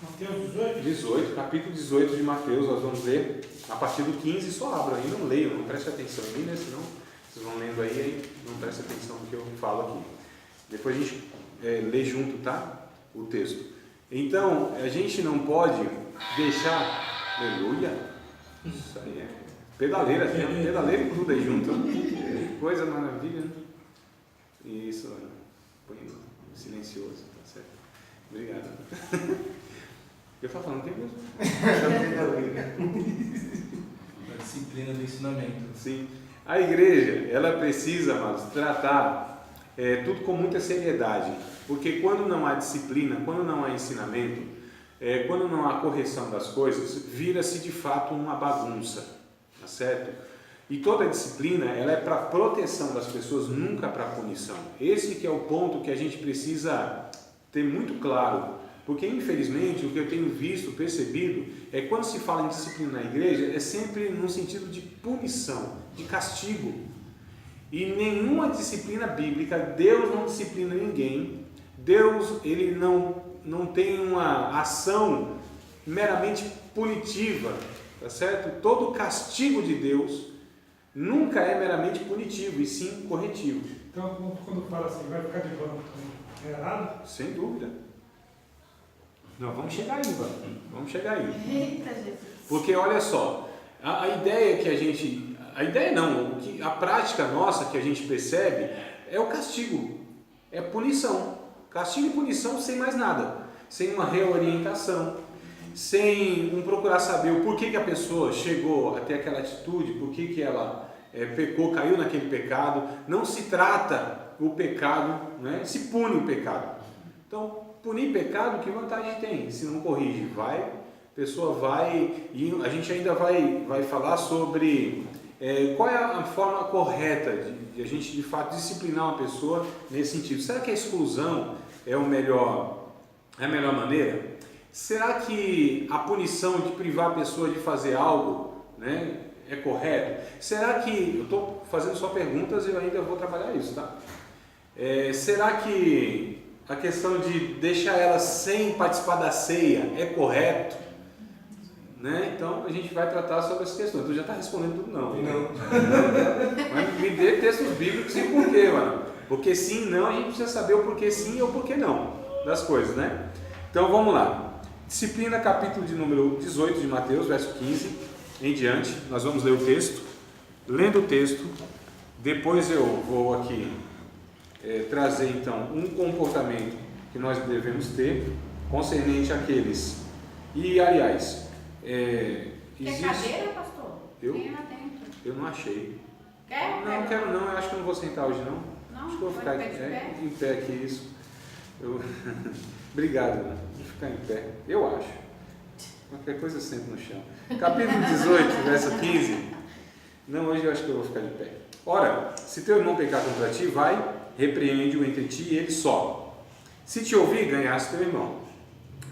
Mateus 18? 18, capítulo 18 de Mateus, nós vamos ler a partir do 15, só abra aí, não leiam, não preste atenção em mim, né? Senão vocês vão lendo aí não preste atenção no que eu falo aqui. Depois a gente lê junto, tá? O texto. Então, a gente não pode deixar, aleluia, isso aí é pedaleira, tem uma pedaleira e tudo aí junto, que coisa maravilha, né? Isso, põe silencioso, tá certo? Obrigado. Eu estava falando, tem mesmo? A disciplina do ensinamento. Sim. A igreja, ela precisa, amados, tratar tudo com muita seriedade, porque quando não há disciplina, quando não há ensinamento, quando não há correção das coisas, vira-se de fato uma bagunça, tá certo? E toda disciplina, ela é para proteção das pessoas, nunca para punição. Esse que é o ponto que a gente precisa ter muito claro. Porque, infelizmente, o que eu tenho visto, percebido, é quando se fala em disciplina na igreja, é sempre no sentido de punição, de castigo. E nenhuma disciplina bíblica, Deus não disciplina ninguém. Deus, ele não tem uma ação meramente punitiva, tá certo? Todo castigo de Deus nunca é meramente punitivo, e sim corretivo. Então, quando fala assim, vai ficar de banco, é errado? Sem dúvida. Não, vamos chegar aí, vamos chegar aí. Eita, Jesus. Porque olha só, a ideia que a gente, a ideia não, a prática nossa que a gente percebe é o castigo, é punição. Castigo e punição sem mais nada, sem uma reorientação, sem procurar saber o porquê que a pessoa chegou até aquela atitude, por que ela pecou, caiu naquele pecado. Não se trata o pecado, né? Se pune o pecado. Então, punir pecado, que vantagem tem? Se não corrige, a pessoa vai, e a gente ainda vai falar sobre qual é a forma correta de a gente de fato disciplinar uma pessoa nesse sentido. Será que a exclusão é a melhor maneira? Será que a punição de privar a pessoa de fazer algo, né, é correto? Será que, eu estou fazendo só perguntas e eu ainda vou trabalhar isso, tá? Será que a questão de deixar ela sem participar da ceia é correto? Né? Então a gente vai tratar sobre essa questão. Tu já está respondendo tudo não. Não. Mas me dê textos bíblicos e por quê, mano? Porque sim, não, a gente precisa saber o porquê sim ou porquê não das coisas, né? Então vamos lá. Disciplina, capítulo de número 18 de Mateus, verso 15 em diante. Nós vamos ler o texto. Lendo o texto, depois eu vou aqui trazer então um comportamento que nós devemos ter concernente àqueles. E aliás, Quer cadeira, pastor? Eu? Tem lá dentro. Eu não achei. Quer? Não quero não, eu acho que eu não vou sentar hoje não. Não? Acho que eu vou ficar Vai de pé? em pé aqui, isso. Obrigado, né? Vou ficar em pé, eu acho. Qualquer coisa eu sento no chão. Capítulo 18, verso 15. Não, hoje eu acho que eu vou ficar de pé. Ora, se teu irmão pecar contra ti, vai, repreende-o entre ti e ele só. Se te ouvir, ganhaste teu irmão.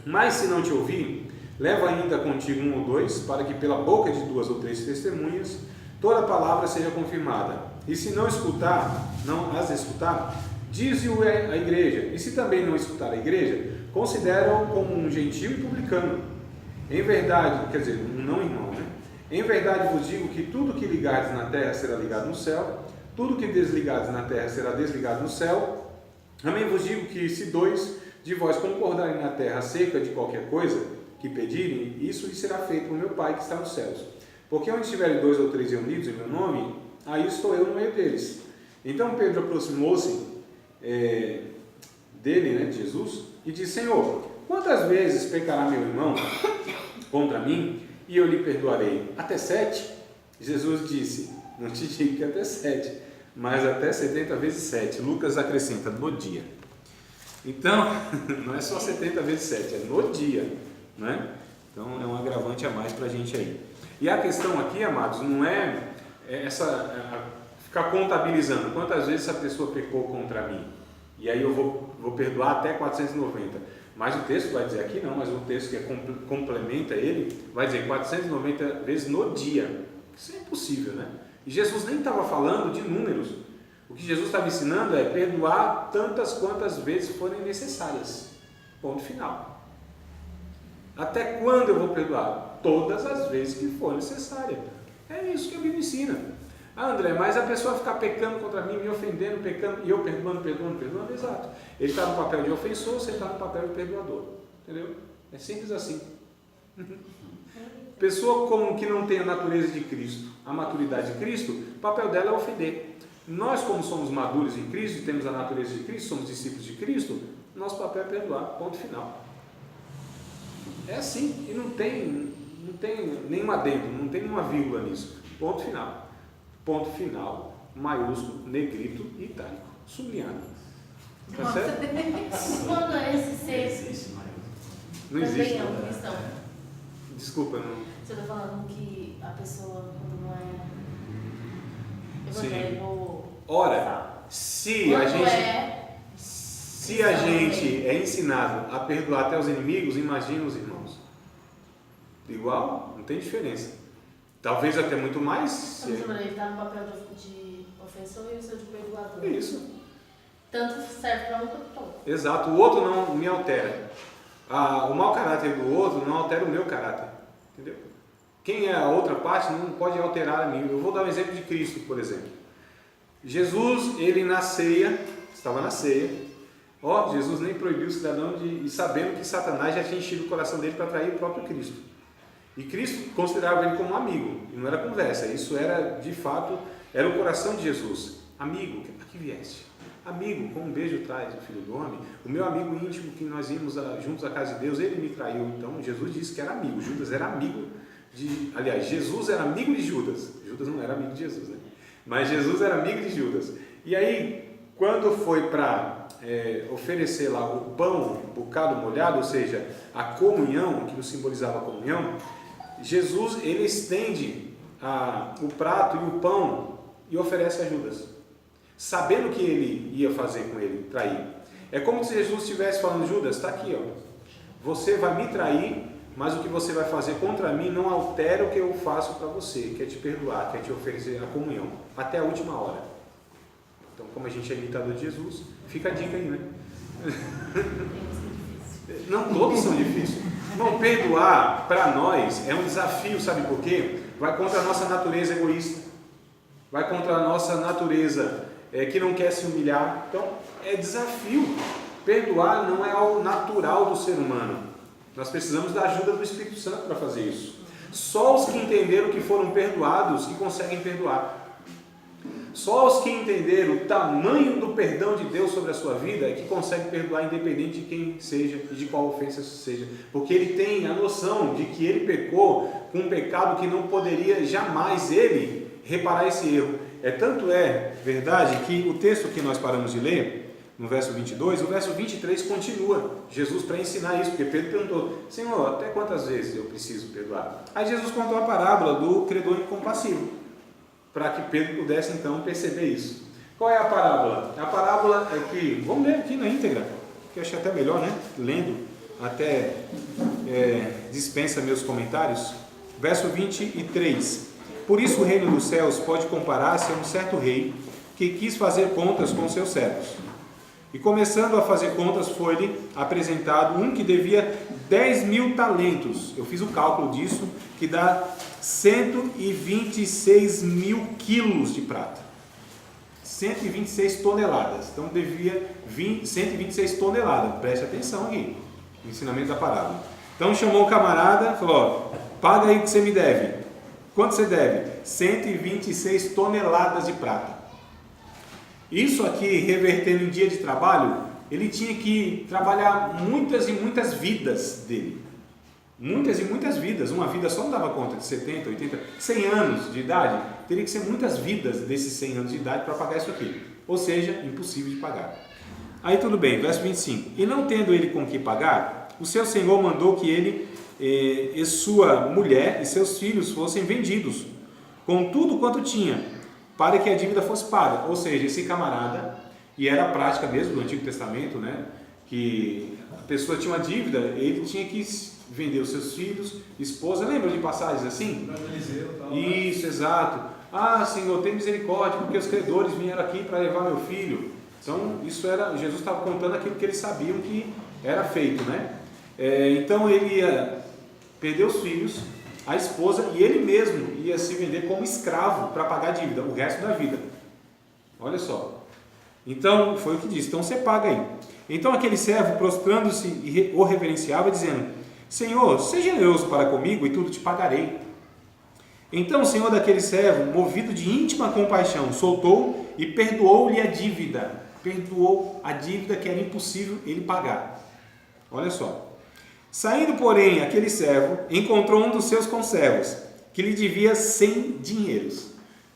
Mas se não te ouvir, leva ainda contigo um ou dois, para que pela boca de 2 ou 3 testemunhas, toda palavra seja confirmada. E se não as escutar, dize-o à igreja. E se também não escutar a igreja, considera-o como um gentio e publicano. Em verdade, quer dizer, um não irmão, né? Em verdade vos digo que tudo que ligardes na terra será ligado no céu, tudo que desligardes na terra será desligado no céu. Também vos digo que se 2 de vós concordarem na terra acerca de qualquer coisa que pedirem, isso lhe será feito por meu Pai que está nos céus. Porque onde estiverem 2 ou 3 reunidos em meu nome, aí estou eu no meio deles. Então Pedro aproximou-se dele, né, de Jesus, e disse: Senhor, quantas vezes pecará meu irmão contra mim e eu lhe perdoarei? Até 7? Jesus disse: não te digo que até 7, mas até 70 vezes 7. Lucas acrescenta: no dia. Então, não é só 70 vezes 7, é no dia, né? Então é um agravante a mais para a gente aí. E a questão aqui, amados, não é ficar contabilizando quantas vezes essa pessoa pecou contra mim, e aí eu vou perdoar até 490. Mas o texto vai dizer aqui não, mas o texto que complementa ele vai dizer 490 vezes no dia. Isso é impossível, né? E Jesus nem estava falando de números. O que Jesus estava ensinando é perdoar tantas quantas vezes forem necessárias. Ponto final. Até quando eu vou perdoar? Todas as vezes que for necessária. É isso que a Bíblia ensina. Ah, André, mas a pessoa ficar pecando contra mim, me ofendendo, pecando, e eu perdoando. Exato. Ele está no papel de ofensor, você está no papel de perdoador. Entendeu? É simples assim. Pessoa como que não tem a natureza de Cristo, a maturidade de Cristo, o papel dela é ofender. Nós, como somos maduros em Cristo e temos a natureza de Cristo, somos discípulos de Cristo, nosso papel é perdoar, ponto final. É assim, e não tem nenhum adendo, não tem nenhuma vírgula nisso. Ponto final. Ponto final, maiúsculo, negrito e itálico, sublinhado. Tá certo? Quando esse ser Não existe. também é um cristão. Desculpa, não. Você está falando que a pessoa, quando não é Sim. evangélico... Ora, se quando a gente é é ensinado a perdoar até os inimigos, imagina os irmãos. Igual, não tem diferença. Talvez até muito mais. Ele está no papel de ofensor e o seu de perdoador. Isso. Tanto serve para um quanto para o outro. Exato, o outro não me altera. O mau caráter do outro não altera o meu caráter. Entendeu? Quem é a outra parte não pode alterar a mim. Eu vou dar um exemplo de Cristo, por exemplo. Jesus, ele na ceia, estava na ceia. Jesus nem proibiu o cidadão e sabendo que Satanás já tinha enchido o coração dele para atrair o próprio Cristo. E Cristo considerava ele como um amigo, e não era conversa, isso era de fato, era o coração de Jesus. Amigo, para que vieste? Amigo, com um beijo traz o Filho do Homem. O meu amigo íntimo, que nós íamos juntos à casa de Deus, ele me traiu. Então Jesus disse que era amigo, Judas era amigo aliás, Jesus era amigo de Judas. Judas não era amigo de Jesus, né? Mas Jesus era amigo de Judas. E aí, quando foi para oferecer lá o pão, o bocado molhado, ou seja, a comunhão, que nos simbolizava a comunhão, Jesus, ele estende o prato e o pão e oferece a Judas, sabendo o que ele ia fazer com ele, trair. É como se Jesus estivesse falando: Judas, está aqui, ó. Você vai me trair, mas o que você vai fazer contra mim não altera o que eu faço para você, que é te perdoar, que é te oferecer a comunhão, até a última hora. Então, como a gente é imitador de Jesus, fica a dica aí, né? Não, todos são difíceis. Bom, perdoar para nós é um desafio, sabe por quê? Vai contra a nossa natureza egoísta, vai contra a nossa natureza que não quer se humilhar. Então, é desafio. Perdoar não é algo natural do ser humano. Nós precisamos da ajuda do Espírito Santo para fazer isso. Só os que entenderam que foram perdoados que conseguem perdoar. Só os que entenderam o tamanho do perdão de Deus sobre a sua vida é que conseguem perdoar, independente de quem seja e de qual ofensa seja. Porque ele tem a noção de que ele pecou com um pecado que não poderia jamais ele reparar esse erro. Tanto é verdade que o texto que nós paramos de ler, no verso 22, o verso 23 continua. Jesus para ensinar isso, porque Pedro perguntou: Senhor, até quantas vezes eu preciso perdoar? Aí Jesus contou a parábola do credor incompassivo, para que Pedro pudesse então perceber isso. Qual é a parábola? A parábola é que, vamos ler aqui na íntegra, que eu achei até melhor, né? Lendo, até dispensa meus comentários. Verso 23. Por isso o reino dos céus pode comparar-se a um certo rei que quis fazer contas com seus servos. E começando a fazer contas, foi-lhe apresentado um que devia 10.000 talentos. Eu fiz o cálculo disso, que dá 126 mil quilos de prata. 126 toneladas. Então devia 126 toneladas. Preste atenção aqui, no ensinamento da parábola. Então chamou o camarada e falou: paga aí o que você me deve. Quanto você deve? 126 toneladas de prata. Isso aqui, revertendo em dia de trabalho, ele tinha que trabalhar muitas e muitas vidas dele. Muitas e muitas vidas. Uma vida só não dava conta de 70, 80, 100 anos de idade. Teria que ser muitas vidas desses 100 anos de idade para pagar isso aqui. Ou seja, impossível de pagar. Aí tudo bem, verso 25. E não tendo ele com que pagar, o seu senhor mandou que ele e sua mulher e seus filhos fossem vendidos, com tudo quanto tinha, para que a dívida fosse paga. Ou seja, esse camarada, e era a prática mesmo do Antigo Testamento, né, que a pessoa tinha uma dívida, ele tinha que vender os seus filhos, esposa. Lembra de passagens assim? Isso, exato. Ah, Senhor, tem misericórdia, porque os credores vieram aqui para levar meu filho. Então, isso era, Jesus estava contando aquilo que eles sabiam que era feito, né? Então ele ia perder os filhos, a esposa, e ele mesmo ia se vender como escravo para pagar a dívida, o resto da vida. Olha só. Então, foi o que disse, então você paga aí. Então aquele servo, prostrando-se, o reverenciava, dizendo: Senhor, seja generoso para comigo e tudo te pagarei. Então o senhor daquele servo, movido de íntima compaixão, soltou e perdoou-lhe a dívida. Perdoou a dívida que era impossível ele pagar. Olha só. Saindo, porém, aquele servo encontrou um dos seus conservos, que lhe devia 100 dinheiros,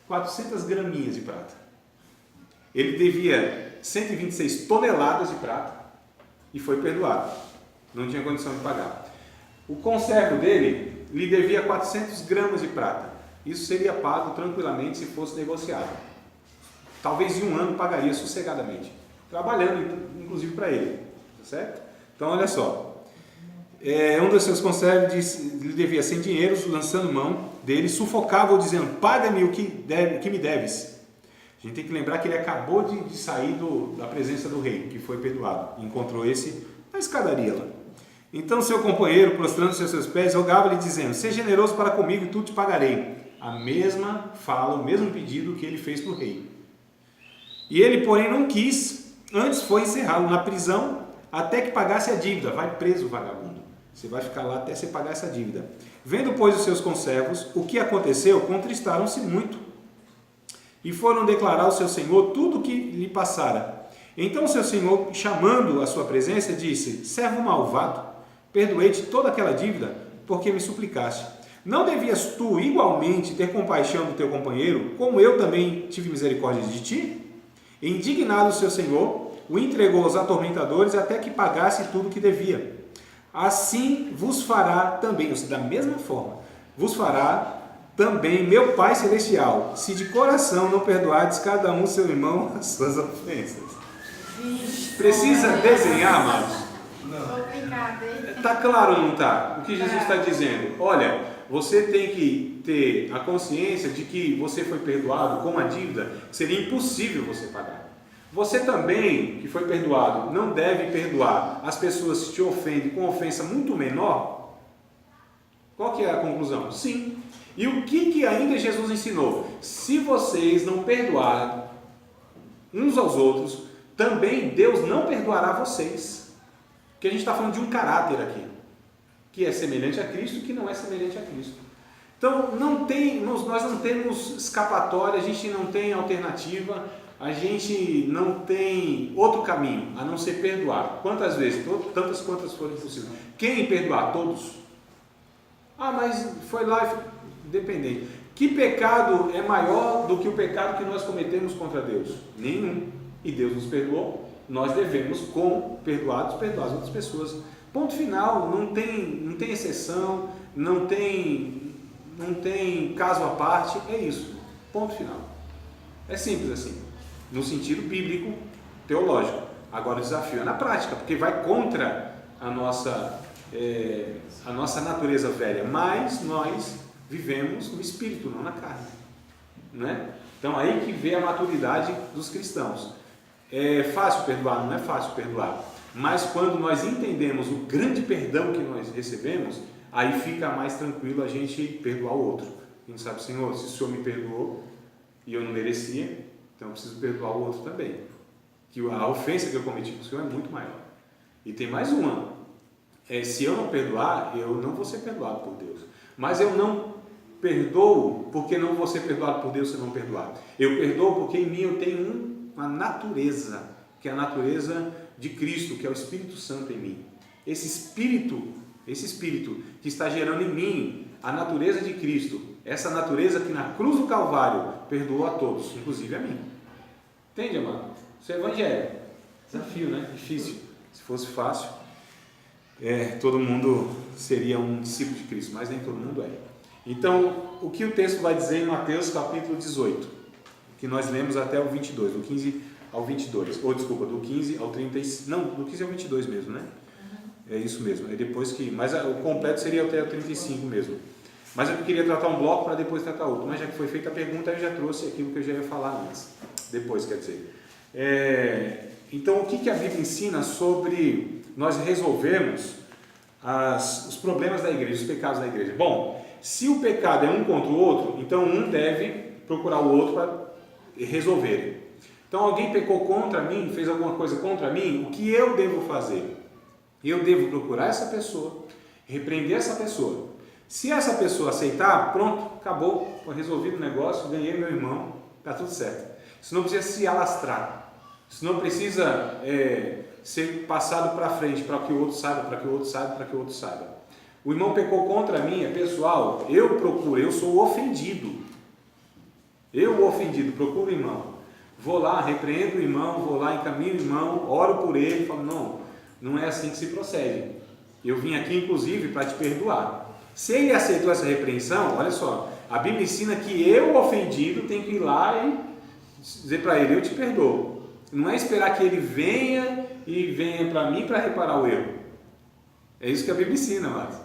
400 graminhas de prata. Ele devia 126 toneladas de prata e foi perdoado. Não tinha condição de pagar. O conservo dele lhe devia 400 gramas de prata. Isso seria pago tranquilamente se fosse negociado. Talvez em um ano pagaria sossegadamente, trabalhando inclusive para ele. Certo? Então olha só. Um dos seus conservos lhe devia 100 dinheiros, lançando mão dele, sufocava-o dizendo: paga-me o que me deves. A gente tem que lembrar que ele acabou de sair da presença do rei, que foi perdoado. Encontrou esse na escadaria lá. Então seu companheiro, prostrando-se aos seus pés, rogava-lhe dizendo: seja generoso para comigo e tudo te pagarei. A mesma fala, o mesmo pedido que ele fez para o rei. E ele, porém, não quis, antes foi encerrá-lo na prisão até que pagasse a dívida. Vai preso, vagabundo. Você vai ficar lá até você pagar essa dívida. Vendo, pois, os seus conservos o que aconteceu, contristaram-se muito e foram declarar ao seu senhor tudo o que lhe passara. Então seu senhor, chamando à sua presença, disse: servo malvado, perdoei-te toda aquela dívida, porque me suplicaste. Não devias tu igualmente ter compaixão do teu companheiro, como eu também tive misericórdia de ti? Indignado o seu senhor, o entregou aos atormentadores até que pagasse tudo o que devia. Assim vos fará também, ou seja, da mesma forma, vos fará também meu Pai Celestial, se de coração não perdoardes cada um seu irmão as suas ofensas. Precisa desenhar, amados? Não. Está claro ou não está? O que Jesus está dizendo? Olha, você tem que ter a consciência de que você foi perdoado com uma dívida que seria impossível você pagar. Você também, que foi perdoado, não deve perdoar as pessoas que te ofendem com ofensa muito menor? Qual que é a conclusão? Sim. E o que ainda Jesus ensinou? Se vocês não perdoarem uns aos outros, também Deus não perdoará vocês. Porque a gente está falando de um caráter aqui, que é semelhante a Cristo e que não é semelhante a Cristo. Então, nós não temos escapatória, a gente não tem alternativa, a gente não tem outro caminho a não ser perdoar. Quantas vezes? Tantas quantas forem possíveis. Quem perdoar? Todos. Ah, mas foi lá e dependente. Que pecado é maior do que o pecado que nós cometemos contra Deus? Nenhum. E Deus nos perdoou. Nós devemos, como perdoados, perdoar as outras pessoas. Ponto final. Não tem exceção, não tem caso à parte. É isso. Ponto final. É simples assim. No sentido bíblico, teológico. Agora o desafio é na prática, porque vai contra a nossa natureza velha, mas nós vivemos no espírito, não na carne, né? Então aí que vê a maturidade dos cristãos. É fácil perdoar? Não é fácil perdoar, mas quando nós entendemos o grande perdão que nós recebemos, aí fica mais tranquilo a gente perdoar o outro. A gente sabe: Senhor, se o Senhor me perdoou e eu não merecia, então eu preciso perdoar o outro também, que a ofensa que eu cometi com o Senhor é muito maior. E tem mais uma: se eu não perdoar, eu não vou ser perdoado por Deus. Mas eu não perdoo porque não vou ser perdoado por Deus se eu não perdoar. Eu perdoo porque em mim eu tenho uma natureza, que é a natureza de Cristo, que é o Espírito Santo em mim. Esse Espírito que está gerando em mim a natureza de Cristo, essa natureza que na cruz do Calvário perdoou a todos, inclusive a mim. Entende, amado? Isso é evangelho. Desafio, né? Difícil. Se fosse fácil, todo mundo seria um discípulo de Cristo, mas nem todo mundo é. Então, o que o texto vai dizer em Mateus capítulo 18, que nós lemos até o 22, do 15 ao 22, ou desculpa, do 15 ao 35, não, do 15 ao 22 mesmo, né? É isso mesmo, é depois que, mas o completo seria até o 35 mesmo. Mas eu queria tratar um bloco para depois tratar outro, mas já que foi feita a pergunta, eu já trouxe aquilo que eu já ia falar antes, depois, quer dizer. Então, o que a Bíblia ensina sobre nós resolvermos os problemas da igreja, os pecados da igreja. Bom, se o pecado é um contra o outro, então um deve procurar o outro para resolver. Então alguém pecou contra mim, fez alguma coisa contra mim, o que eu devo fazer? Eu devo procurar essa pessoa, repreender essa pessoa. Se essa pessoa aceitar, pronto, acabou, foi resolvido o negócio, ganhei meu irmão, está tudo certo. Isso não precisa se alastrar, isso não precisa ser passado para frente, para que o outro saiba, para que o outro saiba, para que o outro saiba. O irmão pecou contra mim, é pessoal, eu procuro, eu sou o ofendido. Eu, o ofendido, procuro o irmão. Vou lá, repreendo o irmão, vou lá, encaminho o irmão, oro por ele, falo, não é assim que se procede. Eu vim aqui, inclusive, para te perdoar. Se ele aceitou essa repreensão, olha só, a Bíblia ensina que eu, o ofendido, tenho que ir lá e dizer para ele, eu te perdoo. Não é esperar que ele venha para mim para reparar o erro. É isso que a Bíblia ensina, mas,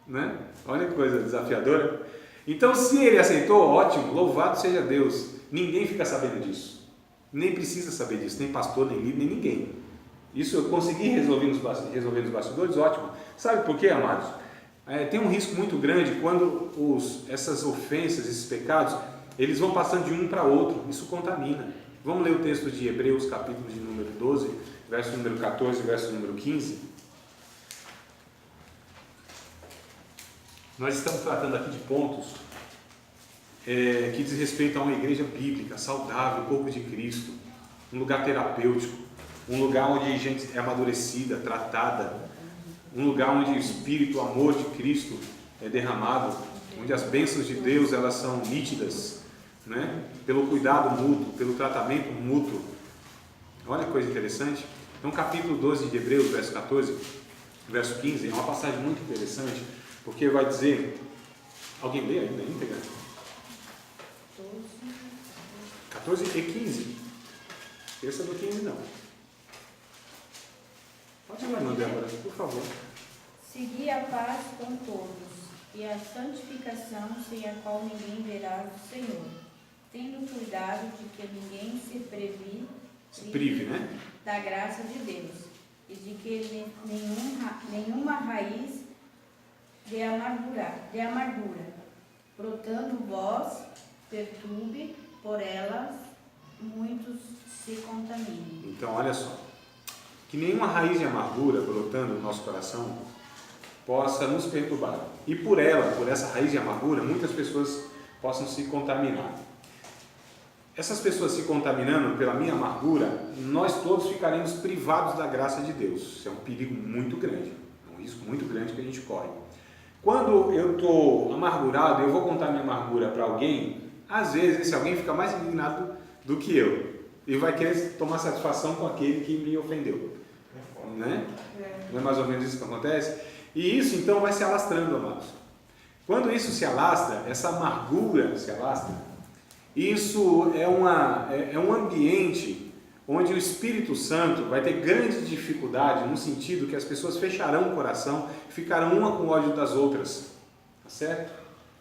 né? Olha que coisa desafiadora. Então, se ele aceitou, ótimo, louvado seja Deus. Ninguém fica sabendo disso. Nem precisa saber disso, nem pastor, nem líder, nem ninguém. Isso eu consegui resolver nos bastidores, ótimo. Sabe por quê, amados? Tem um risco muito grande quando essas ofensas, esses pecados, eles vão passando de um para outro. Isso contamina. Vamos ler o texto de Hebreus, capítulo de número 12, verso número 14, verso número 15. Nós estamos tratando aqui de pontos que diz respeito a uma igreja bíblica, saudável, corpo de Cristo, um lugar terapêutico, um lugar onde a gente é amadurecida, tratada, um lugar onde o Espírito, o amor de Cristo é derramado, onde as bênçãos de Deus elas são nítidas, né? Pelo cuidado mútuo, pelo tratamento mútuo. Olha que coisa interessante. Então, capítulo 12 de Hebreus, verso 14, verso 15, é uma passagem muito interessante, porque vai dizer, alguém lê ainda íntegra? 14 e 15. Esqueça do 15 não. Pode ir lá, Débora, por favor. Segui a paz com todos e a santificação sem a qual ninguém verá o Senhor, tendo cuidado de que ninguém se prive, né? Da graça de Deus e de que nenhuma raiz de amargura, brotando vós, perturbe, por elas muitos se contaminem. Então, olha só, que nenhuma raiz de amargura brotando no nosso coração possa nos perturbar. E por essa raiz de amargura, muitas pessoas possam se contaminar. Essas pessoas se contaminando pela minha amargura, nós todos ficaremos privados da graça de Deus. Isso é um perigo muito grande, é um risco muito grande que a gente corre. Quando eu estou amargurado, eu vou contar minha amargura para alguém, às vezes esse alguém fica mais indignado do que eu e vai querer tomar satisfação com aquele que me ofendeu, né? Não é mais ou menos isso que acontece? E isso então vai se alastrando, amados. Quando isso se alastra, essa amargura se alastra, isso é um ambiente onde o Espírito Santo vai ter grande dificuldade, no sentido que as pessoas fecharão o coração, ficarão uma com ódio das outras, tá certo?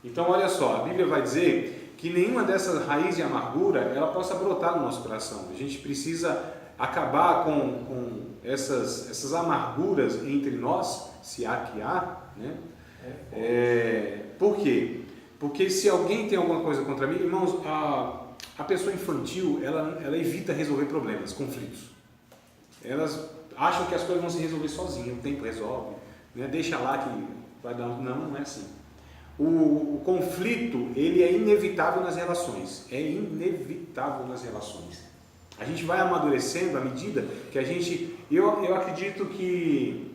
Então olha só, a Bíblia vai dizer que nenhuma dessas raízes de amargura ela possa brotar no nosso coração. A gente precisa acabar com essas amarguras entre nós, se há que há, né? Por quê? Porque se alguém tem alguma coisa contra mim, irmãos, a pessoa infantil, ela evita resolver problemas, conflitos. Elas acham que as coisas vão se resolver sozinhas, o tempo resolve, né? Deixa lá que vai dar... Não é assim. O conflito, ele é inevitável nas relações, A gente vai amadurecendo à medida que a gente... Eu acredito que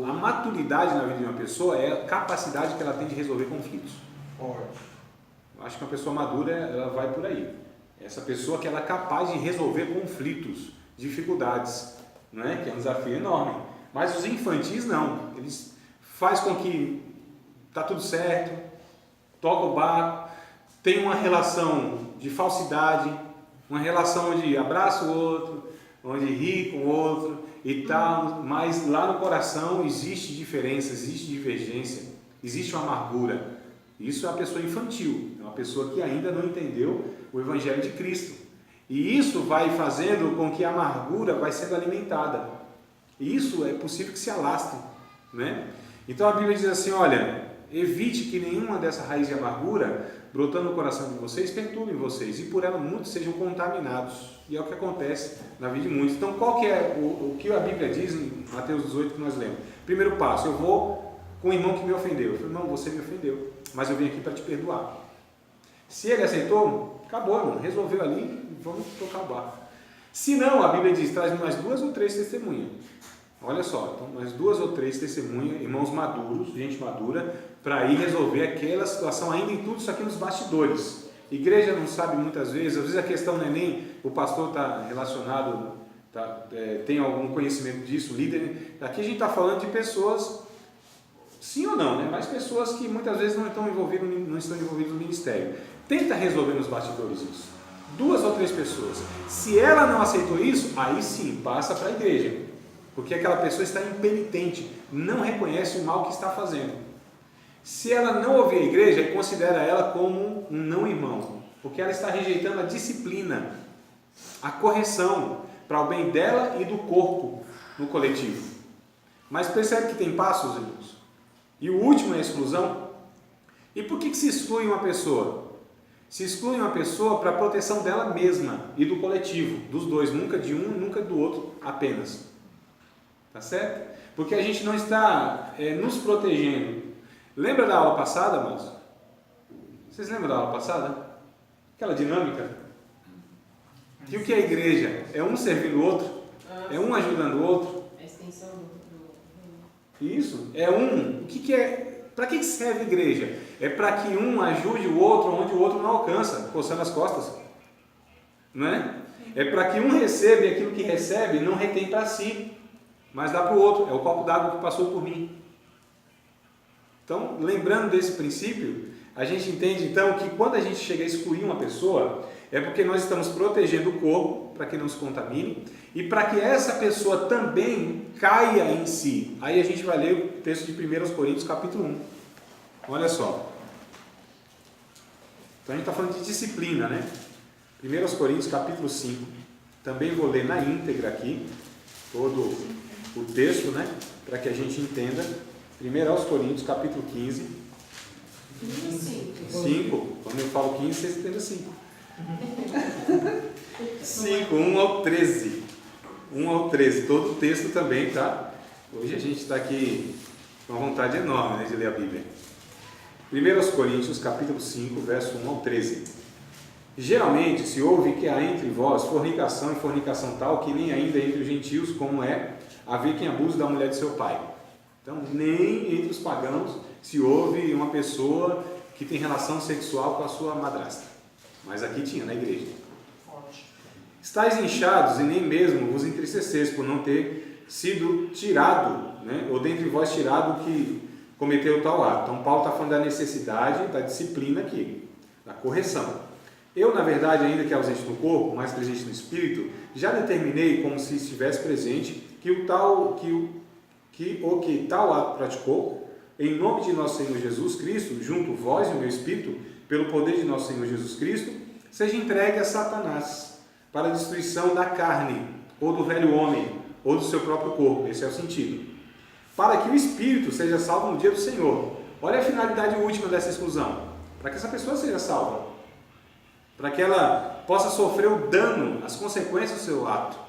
a maturidade na vida de uma pessoa é a capacidade que ela tem de resolver conflitos. Eu acho que uma pessoa madura, ela vai por aí. Essa pessoa que ela é capaz de resolver conflitos, dificuldades, né? Que é um desafio enorme. Mas os infantis não, eles fazem com que tá tudo certo, toca o barco, tem uma relação de falsidade, uma relação onde abraça o outro, onde ri com o outro e tal, mas lá no coração existe diferença, existe divergência, existe uma amargura. Isso é uma pessoa infantil, é uma pessoa que ainda não entendeu o Evangelho de Cristo. E isso vai fazendo com que a amargura vai sendo alimentada. E isso é possível que se alastre, né? Então a Bíblia diz assim, olha, evite que nenhuma dessa raiz de amargura, brotando no coração de vocês, perturbe vocês, e por ela muitos sejam contaminados. E é o que acontece na vida de muitos. Então qual que é o que a Bíblia diz em Mateus 18 que nós lemos? Primeiro passo, eu vou com o irmão que me ofendeu. Eu falei, irmão, você me ofendeu, mas eu vim aqui para te perdoar. Se ele aceitou, acabou, irmão, resolveu ali, vamos tocar o barco. Se não, a Bíblia diz, traz mais 2 ou 3 testemunhas. Olha só, então mais 2 ou 3 testemunhas, irmãos maduros, gente madura, para ir resolver aquela situação, ainda em tudo isso aqui nos bastidores. Igreja não sabe muitas vezes, às vezes a questão não é nem o pastor está relacionado, tem algum conhecimento disso, líder. Aqui a gente está falando de pessoas, sim ou não, né? Mas pessoas que muitas vezes não estão envolvidas no ministério. Tenta resolver nos bastidores isso. 2 ou 3 pessoas. Se ela não aceitou isso, aí sim, passa para a igreja. Porque aquela pessoa está impenitente, não reconhece o mal que está fazendo. Se ela não ouvir a igreja, considera ela como um não irmão, porque ela está rejeitando a disciplina, a correção, para o bem dela e do corpo no coletivo. Mas percebe que tem passos, irmãos? E o último é a exclusão. E por que se exclui uma pessoa? Se exclui uma pessoa para a proteção dela mesma e do coletivo, dos dois, nunca de um, nunca do outro apenas. Tá certo? Porque a gente não está nos protegendo. Lembra da aula passada, amados? Vocês lembram da aula passada? Aquela dinâmica? Que o que é a igreja? É um servindo o outro? É um ajudando o outro? A extensão Isso. É um. O que é? Para que serve a igreja? É para que um ajude o outro onde o outro não alcança, coçando as costas. Não é? É para que um receba e aquilo que recebe não retém para si, mas dá para o outro. É o copo d'água que passou por mim. Então, lembrando desse princípio, a gente entende então que quando a gente chega a excluir uma pessoa, é porque nós estamos protegendo o corpo para que não se contamine e para que essa pessoa também caia em si. Aí a gente vai ler o texto de 1 Coríntios capítulo 1. Olha só. Então a gente está falando de disciplina, né? 1 Coríntios capítulo 5. Também vou ler na íntegra aqui todo o texto, né? Para que a gente entenda. 1 Coríntios capítulo 15. 5. Quando eu falo 15, vocês entendem 5. 5, 1 ao 13. 1 ao 13. Todo o texto também, tá? Hoje a gente está aqui com uma vontade enorme, né, de ler a Bíblia. 1 Coríntios capítulo 5, verso 1 ao 13. Geralmente se ouve que há entre vós fornicação e fornicação tal que nem ainda entre os gentios, como é haver quem abuse da mulher de seu pai. Então, nem entre os pagãos se ouve uma pessoa que tem relação sexual com a sua madrasta. Mas aqui tinha, na igreja. Estais inchados e nem mesmo vos entristeceis por não ter sido tirado, né? Ou dentre vós tirado o que cometeu tal ato. Então, Paulo está falando da necessidade, da disciplina aqui, da correção. Eu, na verdade, ainda que ausente no corpo, mas presente no espírito, já determinei, como se estivesse presente, que o que tal ato praticou, em nome de nosso Senhor Jesus Cristo, junto vós e o meu espírito, pelo poder de nosso Senhor Jesus Cristo, seja entregue a Satanás, para a destruição da carne, ou do velho homem, ou do seu próprio corpo. Esse é o sentido. Para que o espírito seja salvo no dia do Senhor. Olha a finalidade última dessa exclusão. Para que essa pessoa seja salva. Para que ela possa sofrer o dano, as consequências do seu ato.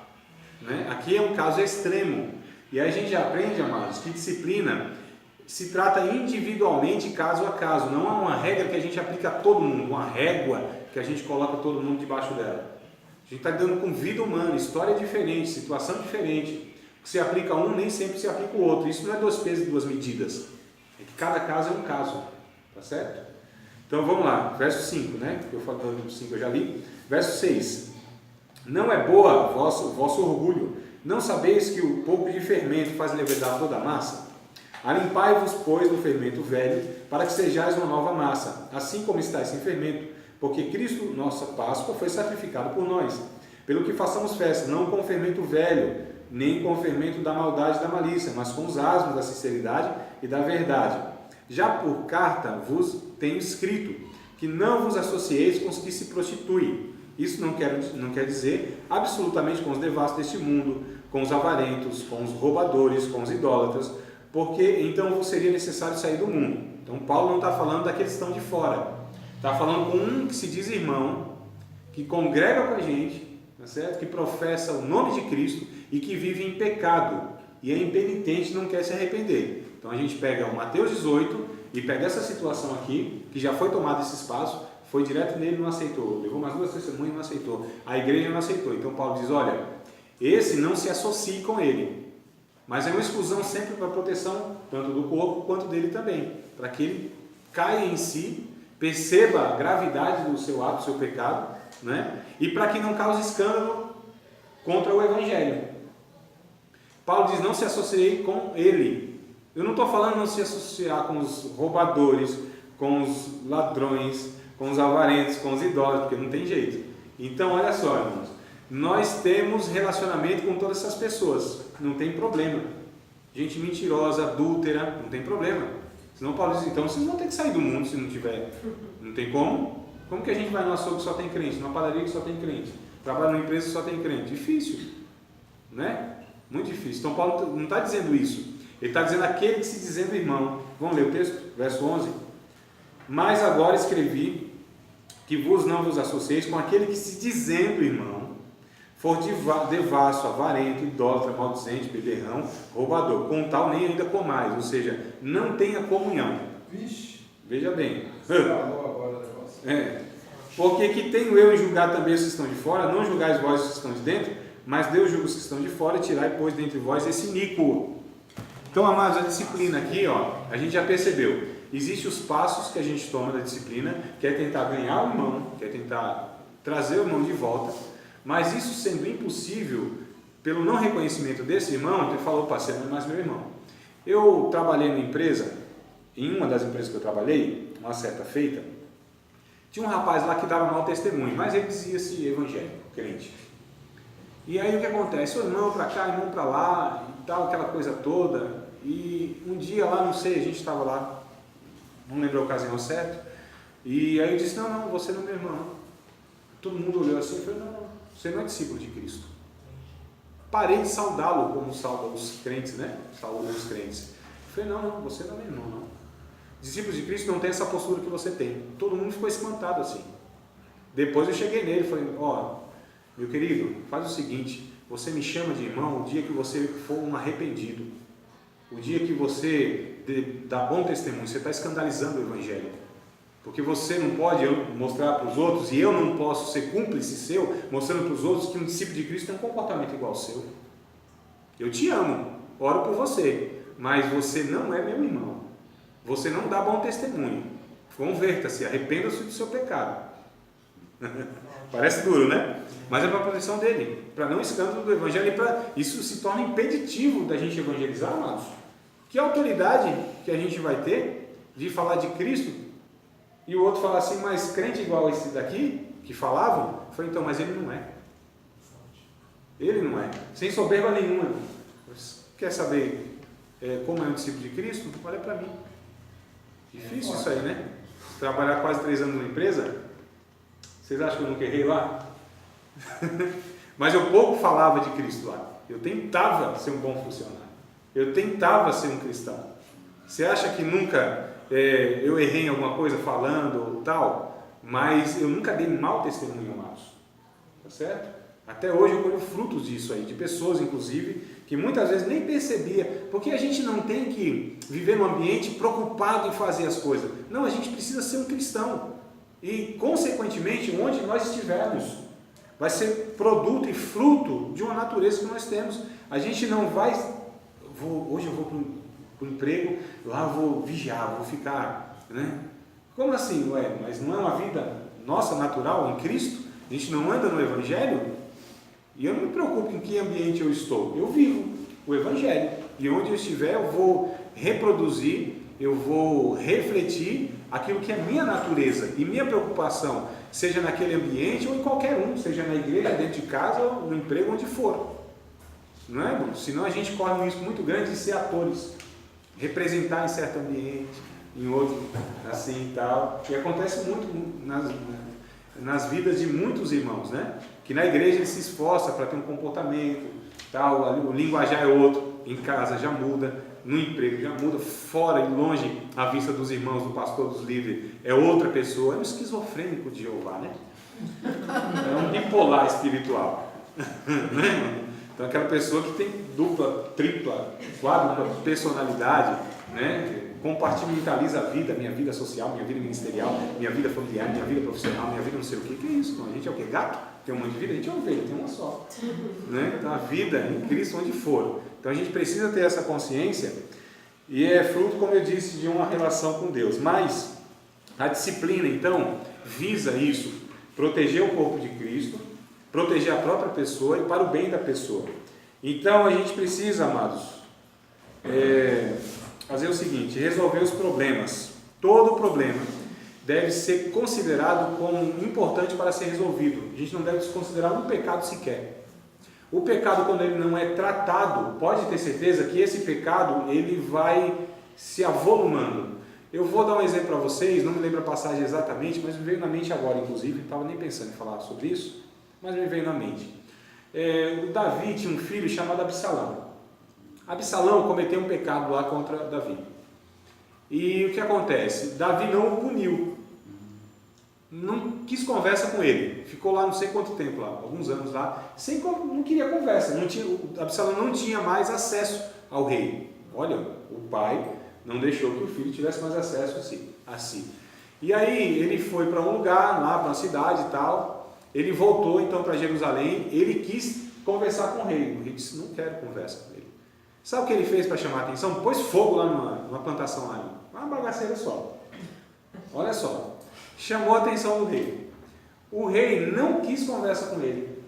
Né? Aqui é um caso extremo. E aí a gente aprende, amados, que disciplina se trata individualmente, caso a caso. Não há uma regra que a gente aplica a todo mundo, uma régua que a gente coloca todo mundo debaixo dela. A gente está lidando com vida humana, história diferente, situação diferente. O que se aplica a um nem sempre se aplica o outro. Isso não é 2 pesos e 2 medidas. É que cada caso é um caso. Tá certo? Então vamos lá, verso 5, né? Eu falo do 5, eu já li. Verso 6. Não é boa vosso orgulho. Não sabeis que o pouco de fermento faz levedar toda a massa? Alimpai-vos, pois, do fermento velho, para que sejais uma nova massa, assim como estáis sem fermento, porque Cristo, nossa Páscoa, foi sacrificado por nós. Pelo que façamos festa, não com o fermento velho, nem com o fermento da maldade e da malícia, mas com os asmos da sinceridade e da verdade. Já por carta vos tenho escrito, que não vos associeis com os que se prostituem. Isso não quer dizer absolutamente com os devassos deste mundo, com os avarentos, com os roubadores, com os idólatras, porque então seria necessário sair do mundo. Então Paulo não está falando daqueles que estão de fora, está falando com um que se diz irmão, que congrega com a gente, tá certo? Que professa o nome de Cristo e que vive em pecado e é impenitente e não quer se arrepender. Então a gente pega o Mateus 18 e pega essa situação aqui, que já foi tomado esse espaço, foi direto nele e não aceitou, levou umas 2 testemunhas e não aceitou, a igreja não aceitou. Então Paulo diz, olha, esse não se associe com ele, mas é uma exclusão sempre para proteção tanto do corpo quanto dele também, para que ele caia em si, perceba a gravidade do seu ato, do seu pecado, né? E para que não cause escândalo contra o Evangelho. Paulo diz, não se associe com ele. Eu não estou falando não se associar com os roubadores, com os ladrões, com os avarentos, com os idólatras, porque não tem jeito. Então, olha só, irmãos, nós temos relacionamento com todas essas pessoas, não tem problema. Gente mentirosa, adúltera, não tem problema. Senão Paulo diz, então vocês vão ter que sair do mundo se não tiver. Não tem como? Como que a gente vai num açougue que só tem crente, numa padaria que só tem crente, trabalha numa empresa que só tem crente? Difícil, né? Muito difícil. Então Paulo não está dizendo isso. Ele está dizendo aquele que se dizendo irmão. Vamos ler o texto? Verso 11. Mas agora escrevi que vos não vos associeis com aquele que se dizendo irmão for devasso, avarento, idólatra, maldizente, beberrão, roubador. Com tal nem ainda comais, ou seja, não tenha comunhão. Vixe. Veja bem. Falou agora o negócio. Porque que tenho eu em julgar também os que estão de fora, não julgais vós os que estão de dentro, mas Deus julga os que estão de fora e tirai, pois, dentre vós esse iníquo. Então, amados, a disciplina aqui, a gente já percebeu. Existem os passos que a gente toma da disciplina, que é tentar ganhar o irmão, que é tentar trazer o irmão de volta, mas isso sendo impossível, pelo não reconhecimento desse irmão, ele falou, opa, você não é mais meu irmão. Eu trabalhei numa empresa, em uma das empresas que eu trabalhei, uma certa feita, tinha um rapaz lá que dava mau testemunho, mas ele dizia-se evangélico, crente. E aí o que acontece? O irmão para cá, irmão para lá, e tal, aquela coisa toda. E um dia lá, não sei, a gente estava lá, não lembro a ocasião certa, e aí eu disse, não, você não é meu irmão. Todo mundo olhou assim e falou, não, você não é discípulo de Cristo. Parei de saudá-lo como saudam os crentes, né? Saudam os crentes. Eu falei, não, você não é meu irmão, não. Discípulos de Cristo não tem essa postura que você tem. Todo mundo ficou espantado assim. Depois eu cheguei nele e falei, meu querido, faz o seguinte, você me chama de irmão o dia que você for um arrependido. O dia que você dá bom testemunho, você está escandalizando o Evangelho. Porque você não pode mostrar para os outros, e eu não posso ser cúmplice seu, mostrando para os outros que um discípulo de Cristo tem um comportamento igual ao seu. Eu te amo, oro por você, mas você não é meu irmão. Você não dá bom testemunho. Converta-se, arrependa-se do seu pecado. Parece duro, né? Mas é para a proteção dele, para não escândalo do Evangelho, e para isso se torna impeditivo da gente evangelizar, amados. Que autoridade que a gente vai ter de falar de Cristo e o outro falar assim, mas crente igual esse daqui, que falavam? Eu falei, então, mas ele não é. Ele não é. Sem soberba nenhuma. Quer saber como é um discípulo de Cristo? Olha para mim. Difícil isso aí, né? Trabalhar quase 3 anos numa empresa. Vocês acham que eu nunca errei lá? Mas eu pouco falava de Cristo lá. Eu tentava ser um bom funcionário. Eu tentava ser um cristão. Você acha que nunca eu errei em alguma coisa falando ou tal? Mas eu nunca dei mau testemunho, amados. Tá certo? Até hoje eu colho frutos disso aí, de pessoas inclusive, que muitas vezes nem percebia, porque a gente não tem que viver num ambiente preocupado em fazer as coisas. Não, a gente precisa ser um cristão. E, consequentemente, onde nós estivermos, vai ser produto e fruto de uma natureza que nós temos. A gente não vai... hoje eu vou para o emprego, lá eu vou vigiar, vou ficar... né? Como assim? Mas não é uma vida nossa, natural, em Cristo? A gente não anda no Evangelho? E eu não me preocupo em que ambiente eu estou. Eu vivo o Evangelho. E onde eu estiver, eu vou reproduzir, eu vou refletir aquilo que é minha natureza e minha preocupação, seja naquele ambiente ou em qualquer um, seja na igreja, dentro de casa, ou no emprego, onde for. Não é, irmão? Senão a gente corre um risco muito grande de ser atores, representar em certo ambiente, em outro, assim e tal. E acontece muito nas vidas de muitos irmãos, né? Que na igreja ele se esforça para ter um comportamento, tal, o linguajar é outro, em casa já muda, no emprego já muda, fora e longe, à vista dos irmãos, do pastor, dos líderes, é outra pessoa, é um esquizofrênico de Jeová, né? É um bipolar espiritual, né? Então aquela pessoa que tem dupla, tripla, quádrupla personalidade, né? Compartimentaliza a vida, minha vida social, minha vida ministerial, minha vida familiar, minha vida profissional, minha vida não sei o que é isso, não? A gente é o que? Gato? Tem um monte de vida, a gente é ovelha, tem uma só, né? Então a vida em Cristo onde for. Então a gente precisa ter essa consciência e é fruto, como eu disse, de uma relação com Deus. Mas a disciplina, então, visa isso, proteger o corpo de Cristo, proteger a própria pessoa e para o bem da pessoa. Então a gente precisa, amados, fazer o seguinte, resolver os problemas. Todo problema deve ser considerado como importante para ser resolvido. A gente não deve desconsiderar um pecado sequer. O pecado, quando ele não é tratado, pode ter certeza que esse pecado ele vai se avolumando. Eu vou dar um exemplo para vocês, não me lembro a passagem exatamente, mas me veio na mente agora, inclusive, não estava nem pensando em falar sobre isso, mas me veio na mente. O Davi tinha um filho chamado Absalão. Absalão cometeu um pecado lá contra Davi. E o que acontece? Davi não o puniu. Não quis conversa com ele. Ficou lá não sei quanto tempo, lá, alguns anos lá, não queria conversa. Absalão não tinha mais acesso ao rei. Olha, o pai não deixou que o filho tivesse mais acesso a si. E aí ele foi para um lugar, lá para uma cidade e tal. Ele voltou então para Jerusalém. Ele quis conversar com o rei. O rei disse, não quero conversa com ele. Sabe o que ele fez para chamar a atenção? Pôs fogo lá numa plantação lá. Uma bagaceira só. Olha só. Chamou a atenção do rei. O rei não quis conversa com ele.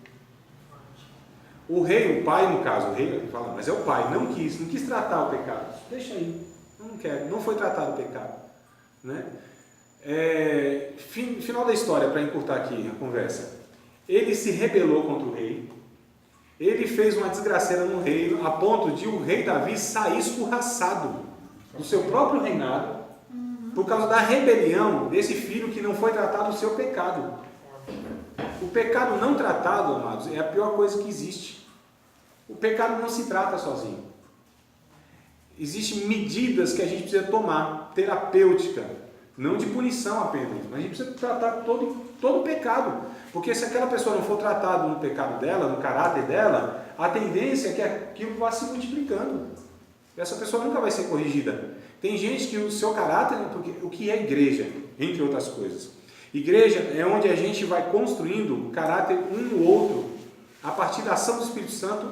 O rei, o pai no caso, o rei fala, mas é o pai, não quis tratar o pecado. Deixa aí, não quero, não foi tratado o pecado. Né? Final da história, para encurtar aqui a conversa. Ele se rebelou contra o rei. Ele fez uma desgraceira no rei, a ponto de o rei Davi sair escorraçado do seu próprio reinado, por causa da rebelião desse filho que não foi tratado o seu pecado. O pecado não tratado, amados, é a pior coisa que existe. O pecado não se trata sozinho. Existem medidas que a gente precisa tomar, terapêutica, não de punição apenas, mas a gente precisa tratar todo o pecado. Porque se aquela pessoa não for tratada no pecado dela, no caráter dela, a tendência é que aquilo vá se multiplicando. Essa pessoa nunca vai ser corrigida. Tem gente que o seu caráter, porque o que é igreja, entre outras coisas? Igreja é onde a gente vai construindo o caráter um no outro, a partir da ação do Espírito Santo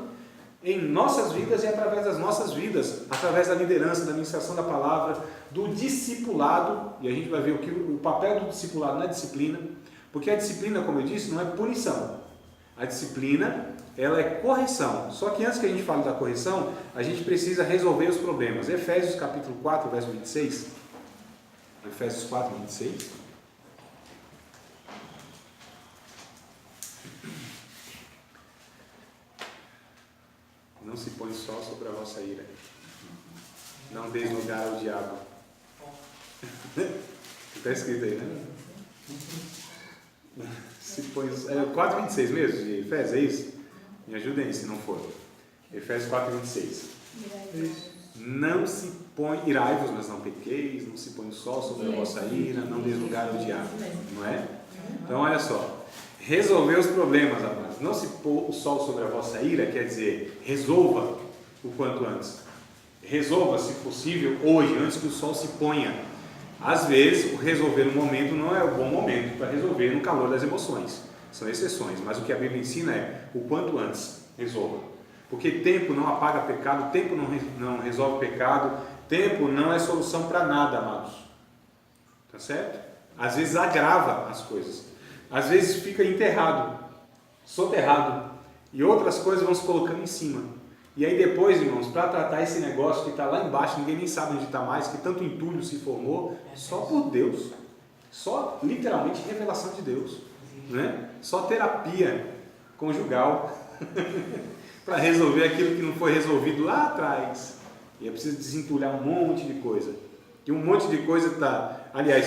em nossas vidas e através das nossas vidas, através da liderança, da ministração da palavra, do discipulado, e a gente vai ver o papel do discipulado na disciplina, porque a disciplina, como eu disse, não é punição. A disciplina, ela é correção. Só que antes que a gente fale da correção, a gente precisa resolver os problemas. Efésios capítulo 4, verso 26. Efésios 4, 26. Não se põe só sobre a vossa ira. Não deis lugar ao diabo. Está escrito aí, né? Se põe, 4,26 mesmo, de Efésios, é isso? Me ajudem se não for. Efésios 4,26. Não se põe, irai-vos, mas não pequeis, não se põe o sol sobre a vossa ira, não deis lugar ao diabo. Não é? Então, olha só. Resolver os problemas, amados. Não se pôr o sol sobre a vossa ira, quer dizer, resolva o quanto antes. Resolva, se possível, hoje, antes que o sol se ponha. Às vezes, o resolver no momento não é o bom momento para resolver no calor das emoções. São exceções, mas o que a Bíblia ensina é o quanto antes resolva. Porque tempo não apaga pecado, tempo não resolve pecado, tempo não é solução para nada, amados. Tá certo? Às vezes agrava as coisas. Às vezes fica enterrado, soterrado, e outras coisas vão se colocando em cima. E aí depois, irmãos, para tratar esse negócio que está lá embaixo, ninguém nem sabe onde está mais, que tanto entulho se formou, só por Deus. Só, literalmente, revelação de Deus. Né? Só terapia conjugal para resolver aquilo que não foi resolvido lá atrás. E é preciso desentulhar um monte de coisa. E um monte de coisa está... Aliás,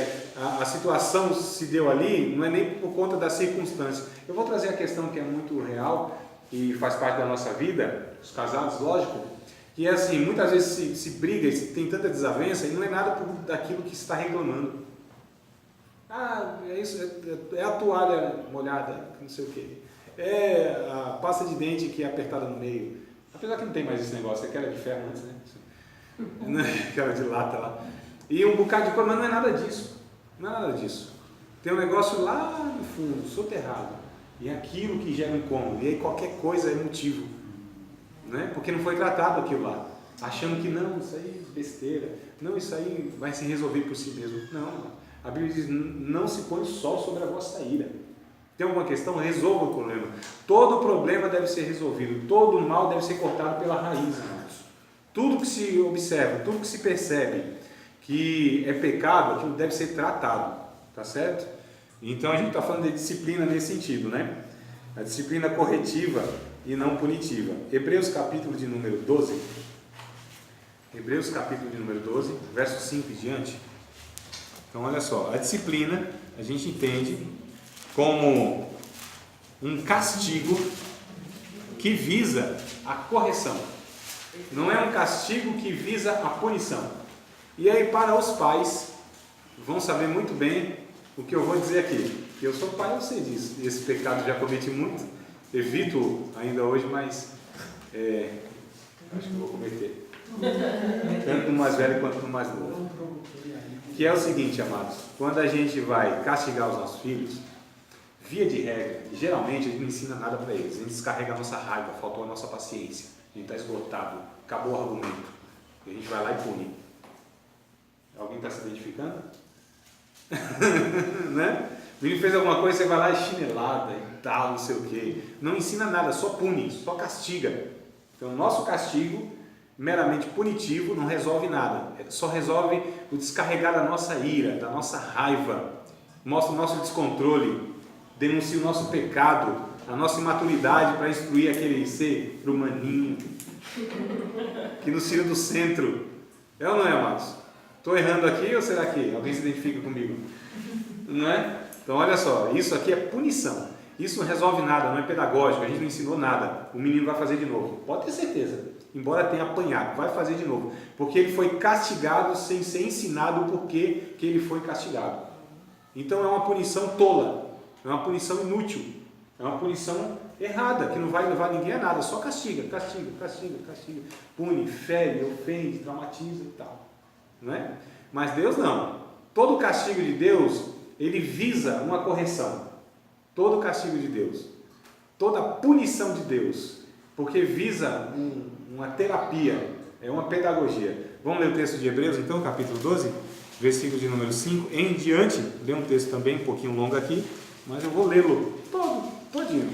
a situação se deu ali, não é nem por conta da circunstância. Eu vou trazer a questão que é muito real e faz parte da nossa vida. os casados, lógico, que é assim, muitas vezes se briga, tem tanta desavença e não é nada daquilo que se está reclamando. Ah, é isso, é a toalha molhada, não sei o quê. É a pasta de dente que é apertada no meio. Apesar que não tem mais esse negócio, é aquela de ferro antes, né? Aquela de lata lá. E um bocado de coisa, mas não é nada disso. Não é nada disso. Tem um negócio lá no fundo, soterrado. E é aquilo que gera um incômodo. E aí qualquer coisa é motivo. Né? Porque não foi tratado aquilo lá. Achando que não, isso aí é besteira. Não, isso aí vai se resolver por si mesmo. Não. A Bíblia diz, não se põe sol sobre a vossa ira. Tem alguma questão? Resolva o problema. Todo problema deve ser resolvido. Todo mal deve ser cortado pela raiz, irmãos. Tudo que se observa, tudo que se percebe que é pecado, aquilo deve ser tratado. Tá certo? Então a gente está falando de disciplina nesse sentido, né? A disciplina corretiva e não punitiva. Hebreus capítulo de número 12. Hebreus capítulo de número 12, verso 5 e diante. Então olha só, a disciplina a gente entende como um castigo que visa a correção. Não é um castigo que visa a punição. E aí para os pais, vão saber muito bem o que eu vou dizer aqui. Eu sou pai, eu sei disso. Esse pecado já cometi muito, evito ainda hoje, mas acho que eu vou cometer. Tanto no mais velho quanto no mais novo. Que é o seguinte, amados, quando a gente vai castigar os nossos filhos, via de regra, geralmente a gente não ensina nada para eles. A gente descarrega a nossa raiva, faltou a nossa paciência, a gente está esgotado, acabou o argumento. E a gente vai lá e pune. Alguém está se identificando? Né? O menino fez alguma coisa, você vai lá e chinelada e tal, não sei o quê. Não ensina nada, só pune, só castiga. Então, o nosso castigo, meramente punitivo, não resolve nada. Só resolve o descarregar da nossa ira, da nossa raiva, mostra o nosso descontrole, denuncia o nosso pecado, a nossa imaturidade para instruir aquele ser humaninho que nos tira do centro. É ou não é, amados? Estou errando aqui ou será que alguém se identifica comigo? Não é? Então olha só, isso aqui é punição. Isso não resolve nada, não é pedagógico, a gente não ensinou nada. O menino vai fazer de novo. Pode ter certeza. Embora tenha apanhado, vai fazer de novo. Porque ele foi castigado sem ser ensinado o porquê que ele foi castigado. Então é uma punição tola. É uma punição inútil. É uma punição errada, que não vai levar ninguém a nada. Só castiga, castiga, castiga, castiga. Pune, fere, ofende, traumatiza e tal. Não é? Mas Deus não. Todo castigo de Deus, ele visa uma correção. Todo castigo de Deus, toda punição de Deus, porque visa uma terapia, é uma pedagogia. Vamos ler o texto de Hebreus então, capítulo 12, versículo de número 5 em diante. Ler um texto também um pouquinho longo aqui, mas eu vou lê-lo todinho.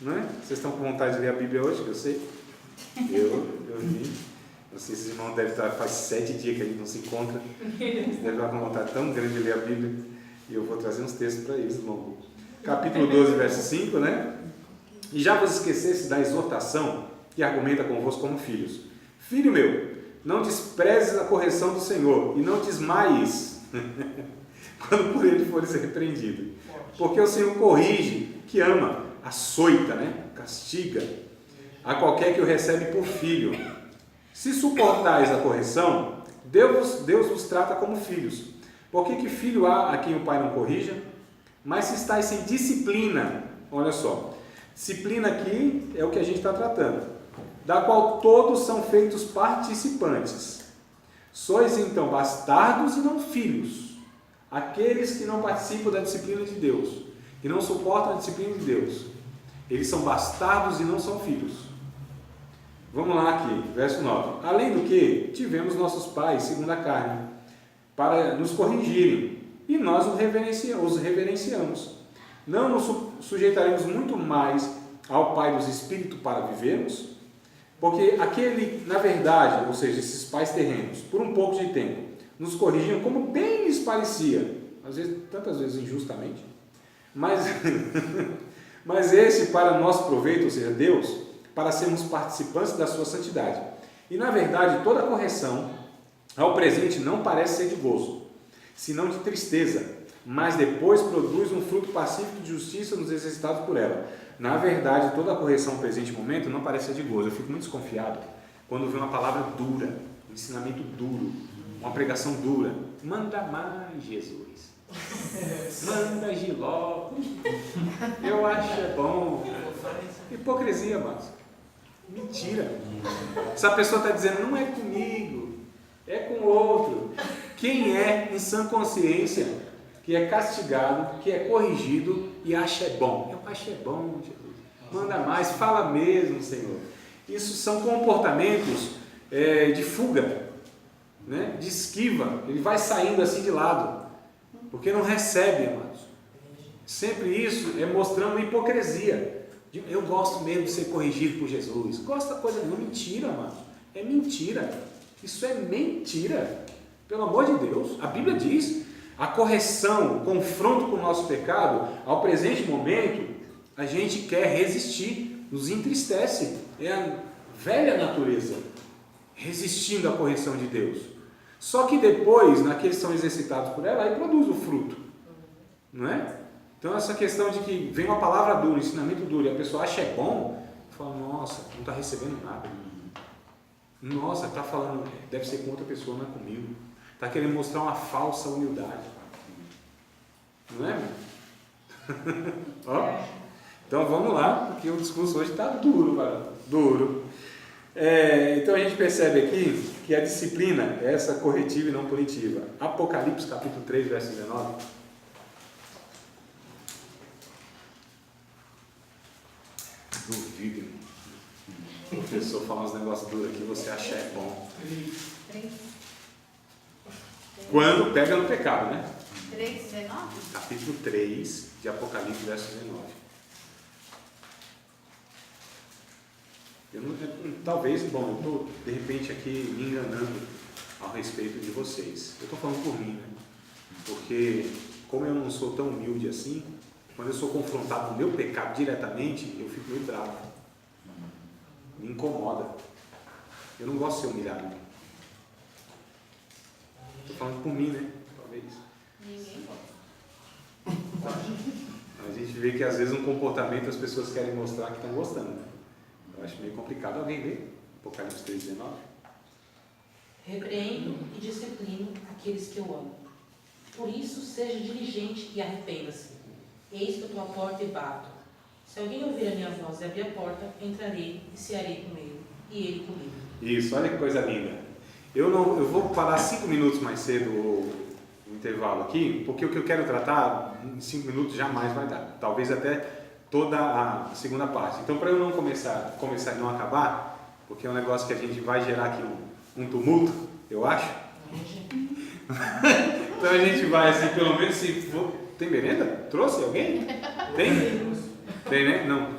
Não é? Vocês estão com vontade de ler a Bíblia hoje, que eu sei? Eu vi. Não sei se os irmãos devem estar, faz 7 dias que a gente não se encontra. Eles devem estar com vontade tão grande de ler a Bíblia. E eu vou trazer uns textos para eles, irmão. Capítulo 12, verso 5, né? E já vos esquecesse da exortação que argumenta convosco como filhos. Filho meu, não desprezes a correção do Senhor e não desmaies quando por ele fores repreendido. Porque o Senhor corrige, que ama, açoita, né? Castiga a qualquer que o recebe por filho. Se suportais a correção, Deus vos trata como filhos. Por que filho há a quem o pai não corrija? Mas se estáis sem disciplina, olha só, disciplina aqui é o que a gente está tratando, da qual todos são feitos participantes. Sois então bastardos e não filhos, aqueles que não participam da disciplina de Deus, que não suportam a disciplina de Deus. Eles são bastardos e não são filhos. Vamos lá aqui, verso 9. Além do que, tivemos nossos pais, segundo a carne, para nos corrigirem, e nós os reverenciamos. Não nos sujeitaremos muito mais ao Pai dos Espíritos para vivermos? Porque aquele, na verdade, ou seja, esses pais terrenos, por um pouco de tempo, nos corrigiam como bem lhes parecia, às vezes, tantas vezes injustamente, mas esse para nosso proveito, ou seja, Deus, para sermos participantes da sua santidade. E na verdade, toda correção ao presente não parece ser de gozo, senão de tristeza, mas depois produz um fruto pacífico de justiça nos exercitados por ela. Na verdade, toda a correção no presente momento não parece ser de gozo. Eu fico muito desconfiado quando vê uma palavra dura, um ensinamento duro, uma pregação dura. Manda mais, Jesus. Manda Giló. Eu acho bom. Hipocrisia, mas mentira. Essa pessoa está dizendo, não é comigo, é com o outro. Quem é em sã consciência que é castigado, que é corrigido e acha bom? Eu acho bom, Jesus. Manda mais, fala mesmo, Senhor. Isso são comportamentos de fuga, né? De esquiva. Ele vai saindo assim de lado, porque não recebe, amados. Sempre isso é mostrando hipocrisia. Eu gosto mesmo de ser corrigido por Jesus. Gosta da coisa nenhuma. Mentira, mano. É mentira. Isso é mentira. Pelo amor de Deus. A Bíblia diz, a correção, o confronto com o nosso pecado, ao presente momento, a gente quer resistir, nos entristece. É a velha natureza resistindo à correção de Deus. Só que depois, naqueles que são exercitados por ela, aí produz o fruto. Não é? Então essa questão de que vem uma palavra dura, um ensinamento duro, e a pessoa acha bom, fala, nossa, não está recebendo nada. Nossa, está falando, deve ser com outra pessoa, não é comigo. Está querendo mostrar uma falsa humildade. Não é, meu? Ó. Então vamos lá, porque o discurso hoje está duro, mano. Duro. Então a gente percebe aqui que a disciplina é essa corretiva e não punitiva. Apocalipse capítulo 3, verso 19. Duvido, irmão. O professor falar uns negócios duros aqui, você acha bom. Quando pega no pecado, né? 3:19? Capítulo 3 de Apocalipse, verso 19. Talvez, bom, eu estou de repente aqui me enganando ao respeito de vocês. Eu estou falando por mim, né? Porque como eu não sou tão humilde assim, quando eu sou confrontado no meu pecado diretamente, eu fico meio bravo. Me incomoda. Eu não gosto de ser humilhado. Estou falando por mim, né? Talvez. Ninguém gosta. A gente vê que às vezes um comportamento as pessoas querem mostrar que estão gostando, né? Eu acho meio complicado. Alguém lê? Apocalipse 3:19. Repreendo e disciplino aqueles que eu amo. Por isso, seja diligente e arrependa-se. Eis que eu estou à porta e bato. Se alguém ouvir a minha voz e abrir a porta, entrarei e cearei com ele, e ele comigo. Isso, olha que coisa linda. Eu vou parar 5 minutos mais cedo o intervalo aqui, porque o que eu quero tratar em 5 minutos jamais vai dar. Talvez até toda a segunda parte. Então, para eu não começar e não acabar, porque é um negócio que a gente vai gerar aqui um tumulto, eu acho. Então a gente vai assim, pelo menos se for... Tem merenda? Trouxe alguém? Tem? Tem, né? Não.